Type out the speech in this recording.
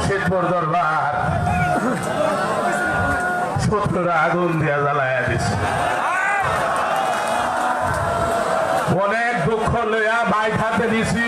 মুর্শিদপুর দরবার শত্রুরা আগুন দিয়া জ্বালাইয়া দিছে। অনেক দুঃখ লইয়া ভাই খাতে দিছি।